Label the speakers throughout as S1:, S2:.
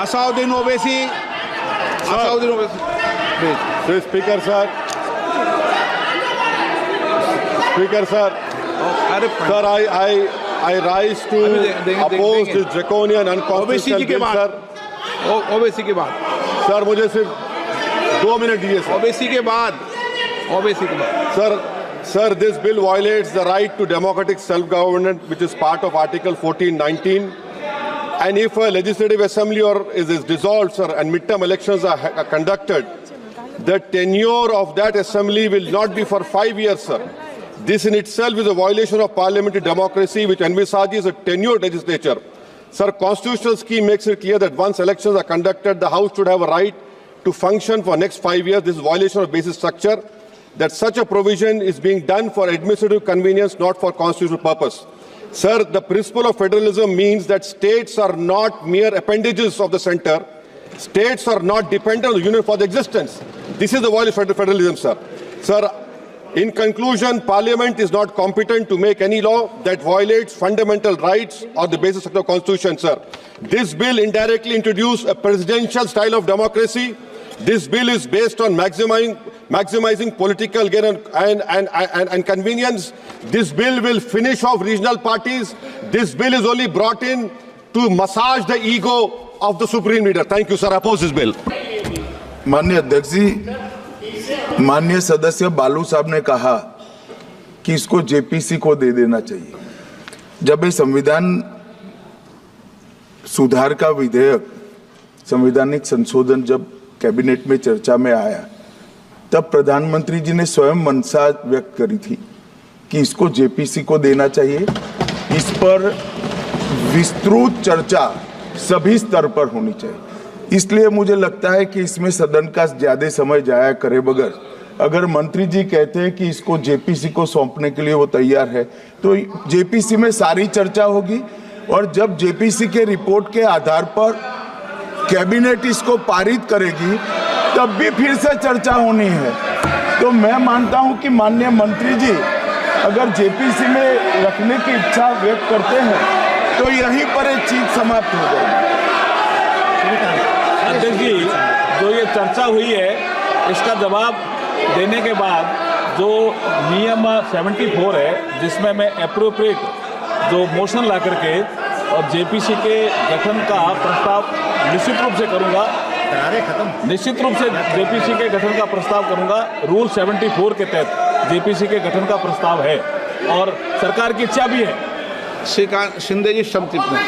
S1: Asauddin Owaisi. Asauddin Owaisi. Please.
S2: Speaker sir. Speaker sir. Sir, I rise to oppose this draconian unconstitutional bill, sir.
S1: Owaisi के बाद
S2: sir मुझे सिर्फ 2 minute दीजिए sir.
S1: Owaisi के बाद
S2: Sir, this bill violates the right to democratic self-government, which is part of Article 1419. And if a legislative assembly is dissolved, sir, and midterm elections are conducted, the tenure of that assembly will not be for 5 years, sir. This in itself is a violation of parliamentary democracy, which envisages a tenured legislature. Sir, constitutional scheme makes it clear that once elections are conducted, the House should have a right to function for next 5 years. This is a violation of basic structure. That such a provision is being done for administrative convenience, not for constitutional purpose. Sir, the principle of federalism means that states are not mere appendages of the center. States are not dependent on the union for their existence. This is the violation of federalism, sir. Sir, in conclusion, Parliament is not competent to make any law that violates fundamental rights or the basis of the Constitution, sir. This bill indirectly introduced a presidential style of democracy. This bill is based on maximizing political gain and convenience. This bill will finish off regional parties. This bill is only brought in to massage the ego of the supreme leader. Thank you, sir. I oppose this bill.
S3: माननीय अध्यक्ष जी, माननीय सदस्य बालू साहब ने कहा कि इसको जेपीसी को दे देना चाहिए. जब ये संविधान सुधार का विधेयक, संवैधानिक संशोधन जब कैबिनेट में चर्चा में आया, तब प्रधानमंत्री जी ने स्वयं मंशा व्यक्त करी थी कि इसको जेपीसी को देना चाहिए. इस पर विस्तृत चर्चा सभी स्तर पर होनी चाहिए. इसलिए मुझे लगता है कि इसमें सदन का ज्यादा समय जाया करे बगैर, अगर मंत्री जी कहते हैं कि इसको जेपीसी को सौंपने के लिए वो तैयार है, तो जेपीसी में सारी चर्चा होगी और जब जेपीसी के रिपोर्ट के आधार पर कैबिनेट इसको पारित करेगी तब भी फिर से चर्चा होनी है. तो मैं मानता हूं कि माननीय मंत्री जी अगर जेपीसी में रखने की इच्छा व्यक्त करते हैं तो यहीं पर एक चीज समाप्त हो जाएगी.
S4: अध्यक्ष जी, जो ये चर्चा हुई है इसका जवाब देने के बाद जो नियम 74 है, जिसमें मैं एप्रोप्रिएट जो मोशन ला करके और जेपीसी के गठन का प्रस्ताव निश्चित रूप से करूंगा, निश्चित रूप से जेपीसी के गठन का प्रस्ताव करूंगा. रूल 74 के तहत जेपीसी के गठन का प्रस्ताव है और सरकार की इच्छा भी है.
S1: श्रीकांत शिंदे जी शब्द टिप्पणी.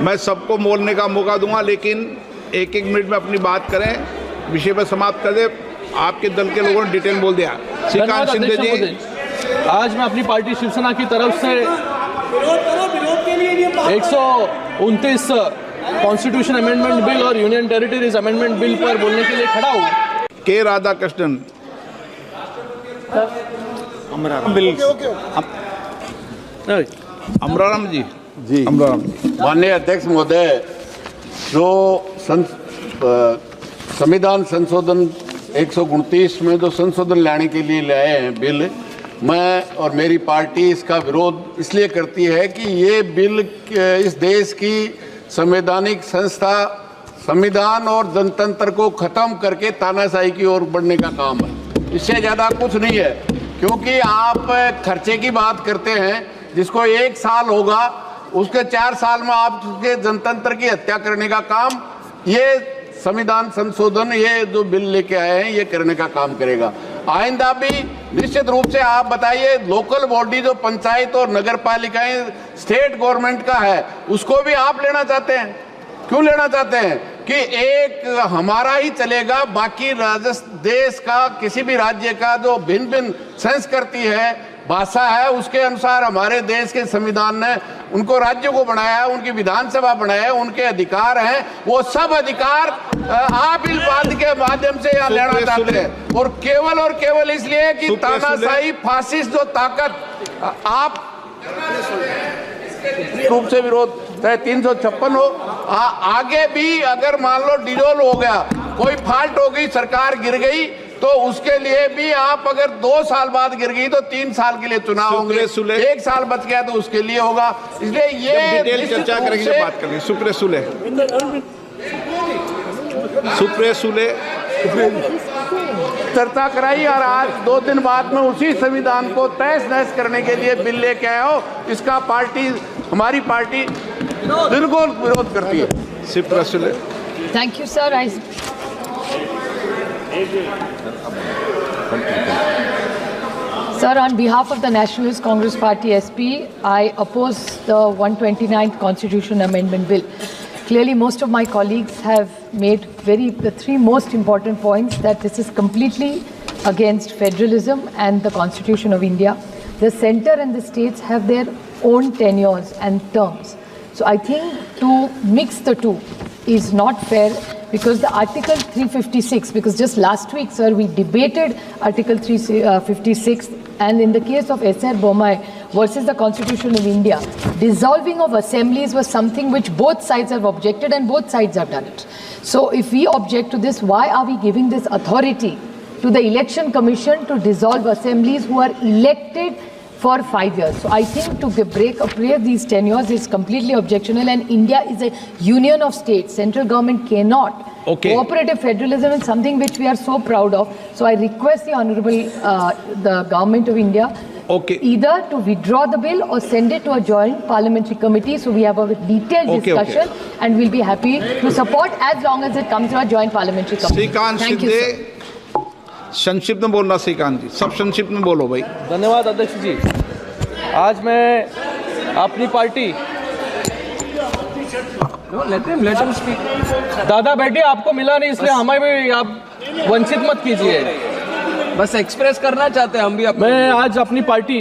S1: मैं सबको बोलने का मौका दूंगा, लेकिन 1-1 मिनट में अपनी बात करें, विषय पर समाप्त कर दे. आपके दल के लोगों ने डिटेल बोल दिया. श्रीकांत शिंदे जी,
S5: आज मैं अपनी पार्टी शिवसेना की तरफ से 129 कॉन्स्टिट्यूशन अमेंडमेंट बिल और यूनियन टेरिटरीज अमेंडमेंट बिल पर बोलने के लिए खड़ा हूँ.
S1: के राधाकृष्णन. अमराराम जी.
S6: माननीय अध्यक्ष महोदय, जो संविधान संशोधन 129 में जो संशोधन लाने के लिए लाए हैं बिल, मैं और मेरी पार्टी इसका विरोध इसलिए करती है कि ये बिल इस देश की संवैधानिक संस्था, संविधान और जनतंत्र को ख़त्म करके तानाशाही की ओर बढ़ने का काम है. इससे ज़्यादा कुछ नहीं है. क्योंकि आप खर्चे की बात करते हैं, जिसको 1 साल होगा उसके 4 साल में आपके जनतंत्र की हत्या करने का काम ये संविधान संशोधन, ये जो बिल लेके आए हैं, ये करने का काम करेगा. आइंदा भी निश्चित रूप से आप बताइए, लोकल बॉडी जो पंचायत और नगर पालिकाएं स्टेट गवर्नमेंट का है, उसको भी आप लेना चाहते हैं. क्यों लेना चाहते हैं कि एक हमारा ही चलेगा, बाकी देश का किसी भी राज्य का जो भिन्न भिन्न संस्कृति है, भाषा है, उसके अनुसार हमारे देश के संविधान ने उनको राज्यों को बनाया है, उनकी विधानसभा बनाया है, उनके अधिकार हैं. वो सब अधिकार आप इस बात के माध्यम से यहाँ लेना चाहते हैं, और केवल इसलिए कि तानाशाही फासिस्ट जो ताकत आप रूप से विरोध, चाहे 356 हो, आगे भी अगर मान लो डिजोल्व हो गया, कोई फॉल्ट हो गई, सरकार गिर गई, तो उसके लिए भी आप अगर 2 साल बाद गिर गई तो 3 साल के लिए चुनाव होंगे, 1 साल बच गया तो उसके लिए होगा। इसलिए ये
S1: डिटेल चर्चा करेंगे जब बात करेंगे। सुप्रिया सुले
S6: चर्चा कराई और आज 2 दिन बाद में उसी संविधान को तहस नहस करने के लिए बिल लेके आए हो। इसका हमारी पार्टी बिल्कुल विरोध करती है।
S1: Supriya Sule.
S7: Thank you, sir. Sir, on behalf of the Nationalist Congress Party SP, I oppose the 129th Constitution Amendment Bill. Clearly, most of my colleagues have made the 3 most important points: that this is completely against federalism and the Constitution of India. The centre and the states have their own tenures and terms. So I think to mix the two is not fair, because the Article 356, because just last week, sir, we debated Article 356, and in the case of S.R. Bommai versus the Constitution of India, dissolving of assemblies was something which both sides have objected, and both sides have done it. So if we object to this, why are we giving this authority to the Election Commission to dissolve assemblies who are elected for 5 years? So I think to break these tenures is completely objectionable, and India is a union of states. Central government cannot. Cooperative federalism is something which we are so proud of. So I request the Honorable the Government of India either to withdraw the bill or send it to a joint parliamentary committee, so we have a detailed discussion, and we'll be happy to support as long as it comes to a joint parliamentary committee. Thank you, sir.
S1: संक्षिप्त में बोलना श्रीकांत जी, सब संक्षिप्त में बोलो भाई।
S5: धन्यवाद अध्यक्ष जी। आज मैं अपनी पार्टी दादा बेटी आपको मिला नहीं, इसलिए हमें भी आप वंचित मत कीजिए।
S8: बस एक्सप्रेस करना चाहते हैं हम भी।
S5: मैं आज अपनी पार्टी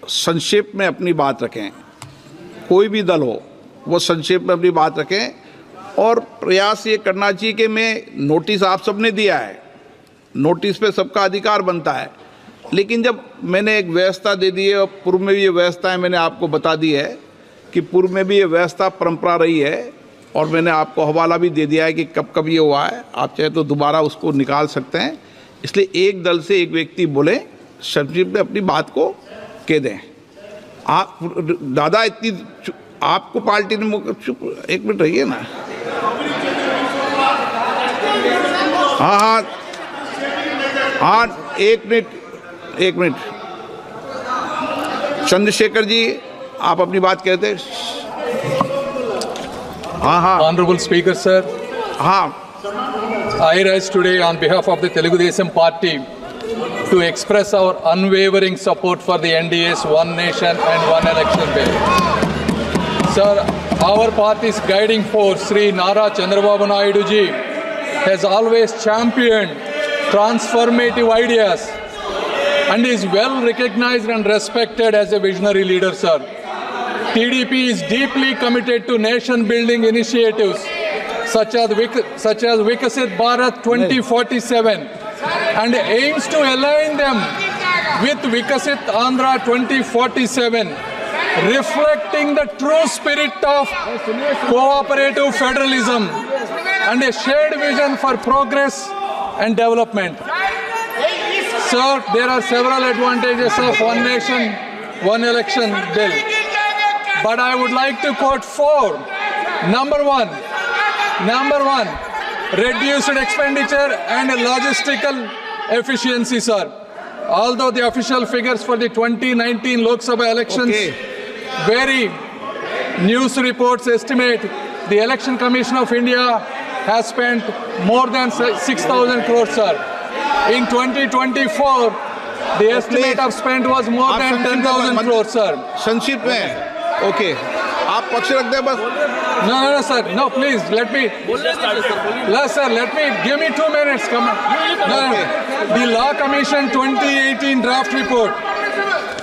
S1: संक्षेप में अपनी बात रखें, कोई भी दल हो वो संक्षेप में अपनी बात रखें, और प्रयास ये करना चाहिए कि मैं नोटिस आप सबने दिया है, नोटिस पे सबका अधिकार बनता है, लेकिन जब मैंने एक व्यवस्था दे दी है, और पूर्व में भी ये व्यवस्था है, मैंने आपको बता दी है कि पूर्व में भी ये व्यवस्था परंपरा रही है, और मैंने आपको हवाला भी दे दिया है कि कब कब ये हुआ है, आप चाहे तो दोबारा उसको निकाल सकते हैं। इसलिए एक दल से एक व्यक्ति बोले, संक्षिप्त में अपनी बात को कह दें। आप दादा इतनी आपको पार्टी ने चुप, 1 मिनट रहिए ना। हाँ, 1 मिनट। चंद्रशेखर जी, आप अपनी बात कहते। हाँ।
S9: Honorable Speaker, sir.
S1: हाँ।
S9: I rise today on behalf of the Telugu Desam Party to express our unwavering support for the NDA's One Nation and One Election bill. Sir, our party's guiding force, Sri Nara Chandrababu Naidu ji, has always championed transformative ideas and is well recognized and respected as a visionary leader, sir. TDP is deeply committed to nation-building initiatives such as Vikasit Bharat 2047 and aims to align them with Vikasit Andhra 2047, reflecting the true spirit of cooperative federalism and a shared vision for progress and development. Sir, there are several advantages of One Nation, One Election bill, but I would like to quote 4. Number one, reduced expenditure and logistical efficiency, sir. Although the official figures for the 2019 Lok Sabha elections vary, news reports estimate the Election Commission of India has spent more than 6,000 crores, sir. In 2024, the estimate of spent was more than 10,000 crores, sir.
S1: संक्षिप्त में, आप पक्ष रख दे बस।
S9: No, sir. No, please, let me. Yes, sir, give me 2 minutes. Come on. No. The Law Commission 2018 draft report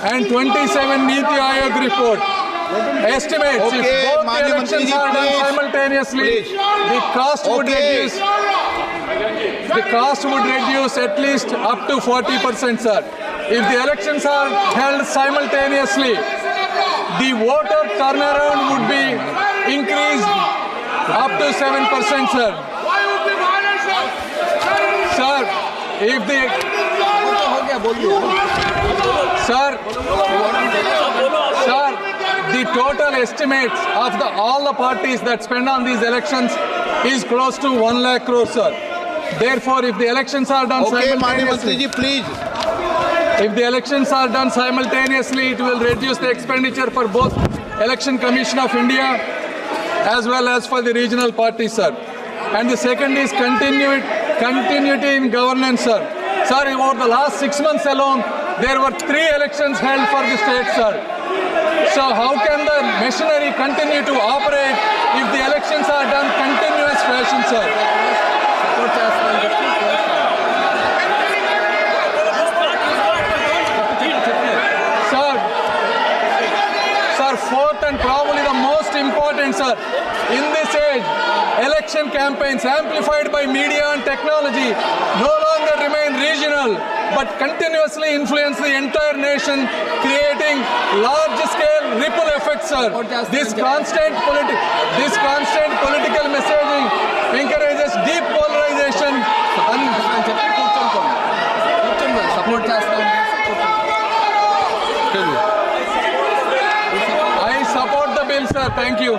S9: and 27 Niti Aayog report estimates if both the elections are done simultaneously, the cost would reduce at least up to 40%, sir. If the elections are held simultaneously, the voter turnaround would be increased up to 7%, sir. if the sir, the total estimates of all the parties that spend on these elections is close to 1 lakh crore, sir. Therefore, if the elections are done
S1: Okay, Mani Mantri
S9: simultaneously,
S1: ji, please.
S9: if the elections are done simultaneously, it will reduce the expenditure for both Election Commission of India as well as for the regional parties, sir. And the second is continuity in governance, sir. Sir, over the last 6 months alone, there were 3 elections held for the state, sir. So how can the machinery continue to operate if the elections are done continuous fashion, sir? Sir, fourth and probably the most important, sir, in this age, election campaigns amplified by media and technology no longer remain regional, but continuously influence the entire nation, creating large-scale ripple effects, sir. This constant political messaging encourages deep polarization and
S8: support చేస్తాం.
S9: I support the bill, sir. Thank you.